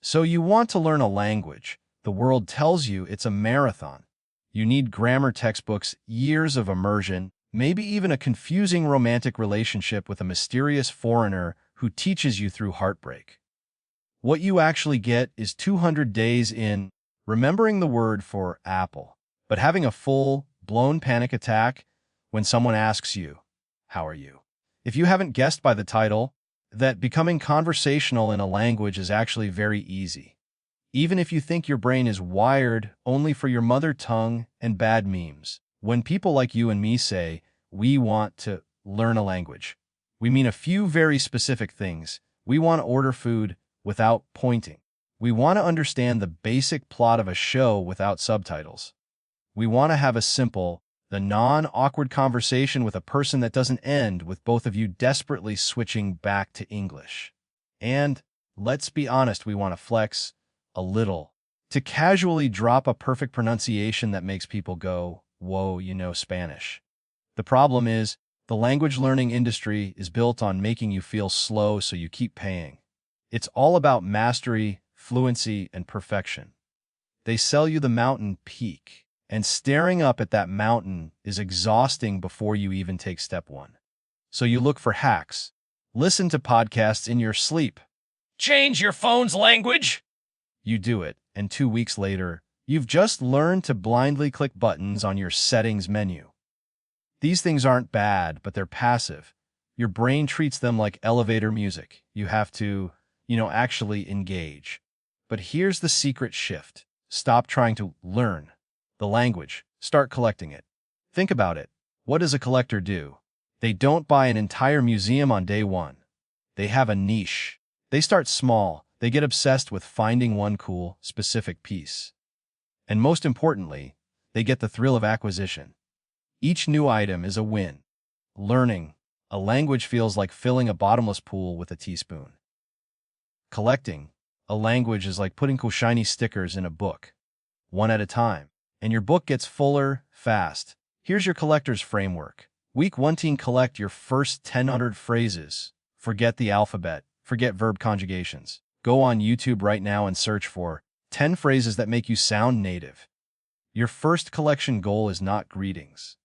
So you want to learn a language. The world tells you it's a marathon. You need grammar textbooks, years of immersion, maybe even a confusing romantic relationship with a mysterious foreigner who teaches you through heartbreak. What you actually get is 200 days in remembering the word for apple, but having a full-blown panic attack when someone asks you, "How are you?" If you haven't guessed by the title, that becoming conversational in a language is actually very easy. Even if you think your brain is wired only for your mother tongue and bad memes. When people like you and me say, we want to learn a language, we mean a few very specific things. We want to order food without pointing. We want to understand the basic plot of a show without subtitles. We want to have a simple, the non-awkward conversation with a person that doesn't end with both of you desperately switching back to English. And, let's be honest, we want to flex a little, to casually drop a perfect pronunciation that makes people go, whoa, you know Spanish. The problem is, the language learning industry is built on making you feel slow so you keep paying. It's all about mastery, fluency, and perfection. They sell you the mountain peak, and staring up at that mountain is exhausting before you even take step one. So you look for hacks. Listen to podcasts in your sleep. Change your phone's language! You do it, and 2 weeks later, you've just learned to blindly click buttons on your settings menu. These things aren't bad, but they're passive. Your brain treats them like elevator music. You have to, actually engage. But here's the secret shift. Stop trying to learn the language. Start collecting it. Think about it. What does a collector do? They don't buy an entire museum on day one. They have a niche. They start small. They get obsessed with finding one cool, specific piece. And most importantly, they get the thrill of acquisition. Each new item is a win. Learning a language feels like filling a bottomless pool with a teaspoon. Collecting a language is like putting cool shiny stickers in a book, one at a time, and your book gets fuller fast. Here's your collector's framework. Week 1, collect your first 100 phrases. Forget the alphabet. Forget verb conjugations. Go on YouTube right now and search for 10 phrases that make you sound native. Your first collection goal is not greetings.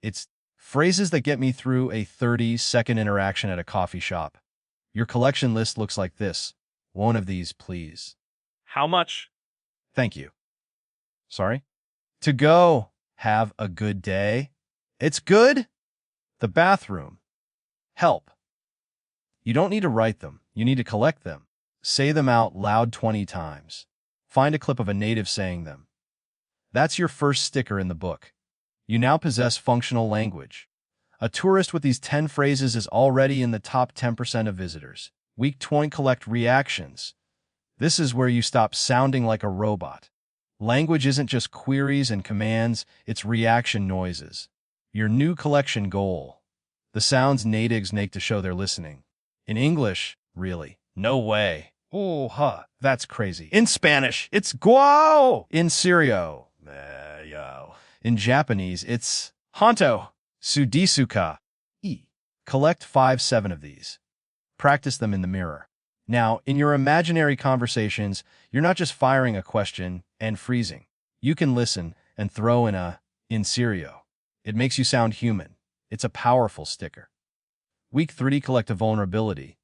It's phrases that get me through a 30-second interaction at a coffee shop. Your collection list looks like this. One of these, please. How much? Thank you. Sorry? To go. Have a good day. It's good. The bathroom. Help. You don't need to write them. You need to collect them. Say them out loud 20 times. Find a clip of a native saying them. That's your first sticker in the book. You now possess functional language. A tourist with these 10 phrases is already in the top 10% of visitors. Week 20, collect reactions. This is where you stop sounding like a robot. Language isn't just queries and commands, it's reaction noises. Your new collection goal. The sounds natives make to show they're listening. In English, really, no way. Oh, that's crazy. In Spanish, it's guau. In Syrio, yo. In Japanese, it's honto. Sudisuka. Collect 5-7 of these. Practice them in the mirror. Now, in your imaginary conversations, you're not just firing a question and freezing. You can listen and throw in a in Syrio. It makes you sound human. It's a powerful sticker. Week 3, collect a vulnerability.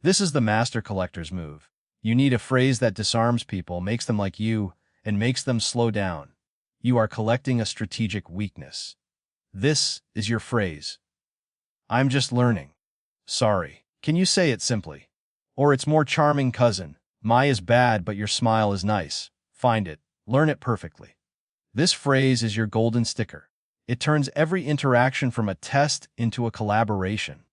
This is the master collector's move. You need a phrase that disarms people, makes them like you, and makes them slow down. You are collecting a strategic weakness. This is your phrase. I'm just learning. Sorry. Can you say it simply? Or its more charming cousin. My is bad, but your smile is nice. Find it. Learn it perfectly. This phrase is your golden sticker. It turns every interaction from a test into a collaboration.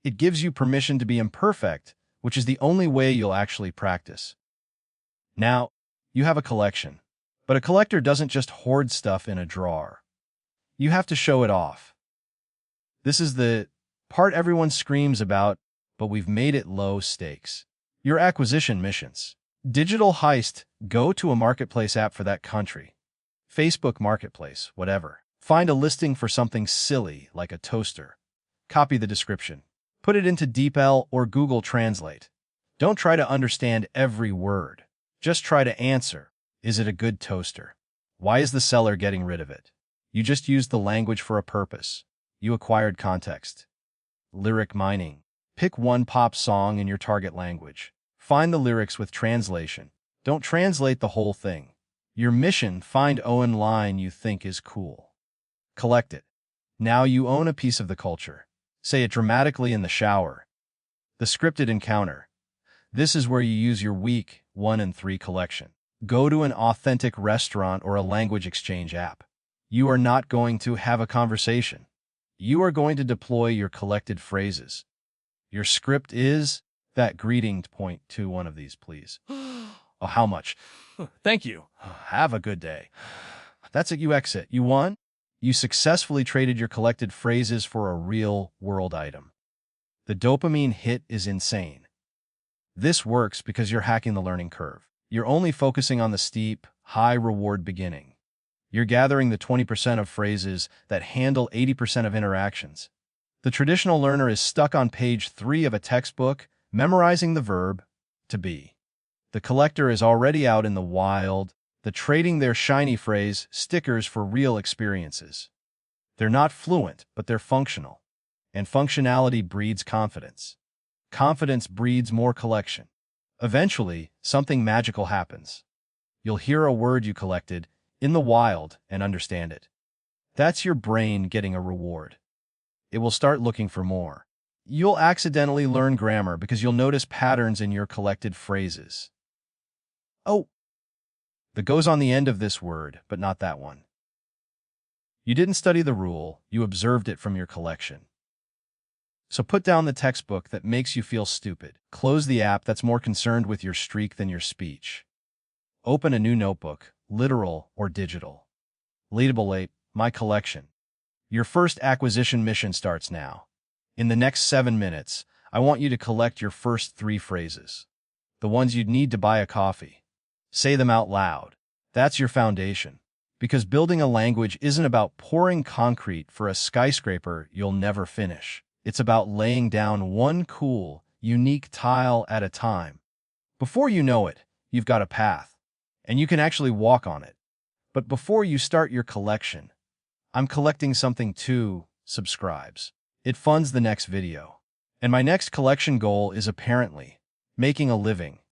It gives you permission to be imperfect, which is the only way you'll actually practice. Now, you have a collection. But a collector doesn't just hoard stuff in a drawer. You have to show it off. This is the part everyone screams about, but we've made it low stakes. Your acquisition missions. Digital heist. Go to a marketplace app for that country. Facebook Marketplace, whatever. Find a listing for something silly like a toaster. Copy the description. Put it into DeepL or Google Translate. Don't try to understand every word. Just try to answer. Is it a good toaster? Why is the seller getting rid of it? You just used the language for a purpose. You acquired context. Lyric mining. Pick one pop song in your target language. Find the lyrics with translation. Don't translate the whole thing. Your mission, find Owen line you think is cool. Collect it. Now you own a piece of the culture. Say it dramatically in the shower. The scripted encounter. This is where you use your week 1 and 3 collection. Go to an authentic restaurant or a language exchange app. You are not going to have a conversation. You are going to deploy your collected phrases. Your script is that greeting point to one of these, please. Oh, how much? Thank you. Have a good day. That's it, you exit. You won? You successfully traded your collected phrases for a real-world item. The dopamine hit is insane. This works because you're hacking the learning curve. You're only focusing on the steep, high-reward beginning. You're gathering the 20% of phrases that handle 80% of interactions. The traditional learner is stuck on page 3 of a textbook, memorizing the verb to be. The collector is already out in the wild, trading their shiny phrase stickers for real experiences. They're not fluent, but they're functional. And functionality breeds confidence. Confidence breeds more collection. Eventually, something magical happens. You'll hear a word you collected in the wild and understand it. That's your brain getting a reward. It will start looking for more. You'll accidentally learn grammar because you'll notice patterns in your collected phrases. Oh, the goes on the end of this word, but not that one. You didn't study the rule, you observed it from your collection. So put down the textbook that makes you feel stupid. Close the app that's more concerned with your streak than your speech. Open a new notebook, literal or digital. Label My Collection. Your first acquisition mission starts now. In the next 7 minutes, I want you to collect your first 3 phrases. The ones you'd need to buy a coffee. Say them out loud. That's your foundation. Because building a language isn't about pouring concrete for a skyscraper you'll never finish. It's about laying down one cool, unique tile at a time. Before you know it, you've got a path, and you can actually walk on it. But before you start your collection, I'm collecting something too, subscribes. It funds the next video. And my next collection goal is apparently making a living.